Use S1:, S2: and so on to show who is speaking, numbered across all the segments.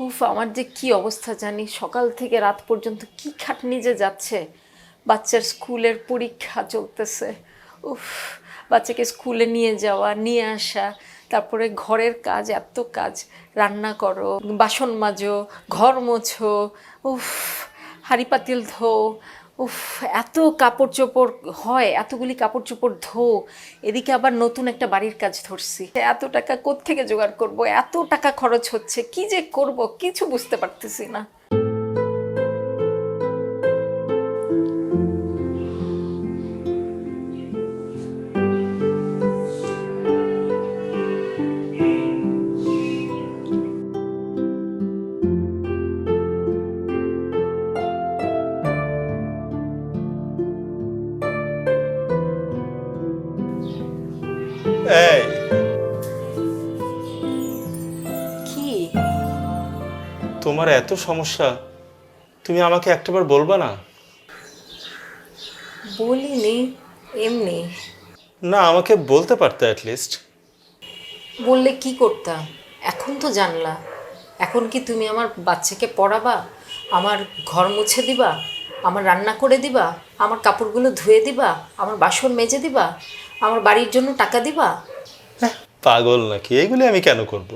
S1: উফ, আমার যে কি অবস্থা জানি, সকাল থেকে রাত পর্যন্ত কি খাটনি যে যাচ্ছে। বাচ্চার স্কুলের পরীক্ষা চলতেছে। উফ, বাচ্চাকে স্কুলে নিয়ে যাওয়া, নিয়ে আসা, তারপরে ঘরের কাজ, এত কাজ, রান্না করো, বাসন মাজো, ঘর মোছো, উফ, হাঁড়ি পাতিল ধো, উফ, এত কাপড় চোপড় হয়, এতগুলি কাপড় চোপড় ধো। এদিকে আবার নতুন একটা বাড়ির কাজ ধরছি, এত টাকা কোত্থেকে জোগাড় করব, এত টাকা খরচ হচ্ছে, কি যে করব কিছু বুঝতে পারতেছি না।
S2: এই
S1: কি?
S2: তোমার এত সমস্যা, তুমি আমাকে একটাবার বলবা না?
S1: বলিনি, এমনি।
S2: না, আমাকে বলতে পারতে অ্যাটলিস্ট।
S1: বললে কি করতাম? এখন তো জানলা। এখন কি তুমি আমার বাচ্চাকে পড়াবা, আমার ঘর মুছে দিবা, আমার রান্না করে দিবা, আমার কাপড়গুলো ধুয়ে দিবা, আমার বাসন মেজে দিবা, আমার বাড়ির জন্য টাকা দিবা?
S2: পাগল নাকি? এগুলি আমি কেন করব?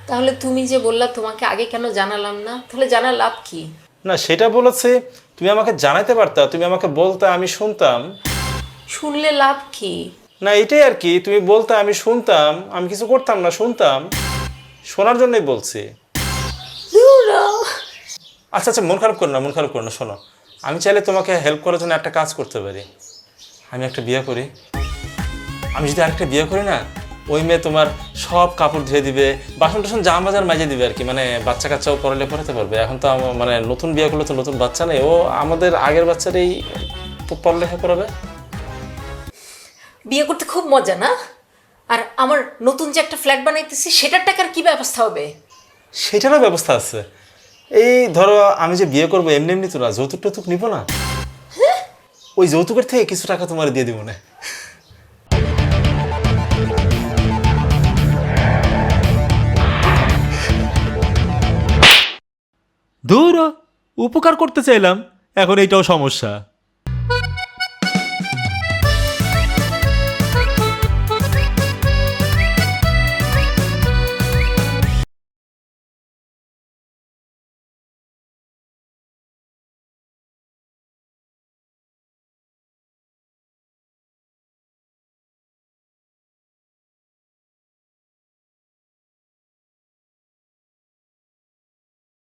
S1: তাহলে তুমি যে বললা তোমাকে আগে কেন জানালাম না, তাহলে জানার লাভ কি?
S2: না, সেটা বলেছে তুমি আমাকে জানাইতে পারতা, তুমি আমাকে বলতে আমি শুনতাম।
S1: শুনলে লাভ কি?
S2: না, এটাই আর কি, তুমি বলতে আমি শুনতাম, আমি কিছু করতাম না, শুনতাম। শোনার জন্যই বলছি। আচ্ছা আচ্ছা, মন খারাপ করো না, মন খারাপ করো না। শোনো, আমি চাইলে তোমাকে হেল্প করার জন্য একটা কাজ করতে পারি। আমি একটা বিয়ে করি। আমি যদি আরেকটা বিয়ে করি না, ওই মেয়ে তোমার সব কাপড় ধুয়ে দিবে, বাসন টাসন জাম বাজার মাজে দিবে আর কি। মানে বাচ্চা কাচ্চাও পড়ালে পড়াতে পারবে। এখন তো মানে নতুন বিয়ে করলে তো নতুন বাচ্চা নেই, ও আমাদের আগের বাচ্চারই পড়ালেখা করাবে।
S1: বিয়ে করতে খুব মজা না? আর আমার নতুন যে একটা ফ্ল্যাট বানাইতেছি সেটার টাকার কি ব্যবস্থা হবে?
S2: সেটারও ব্যবস্থা আছে। এই ধরো, আমি যে বিয়ে করবো এমনি এমনি তো না, যৌতুক টৌতুক নিবো না। ওই যৌতুকের থেকে কিছু টাকা তোমার দিয়ে দিব না।
S3: ধুর, উপকার করতে চাইলাম, এখন এইটাও সমস্যা।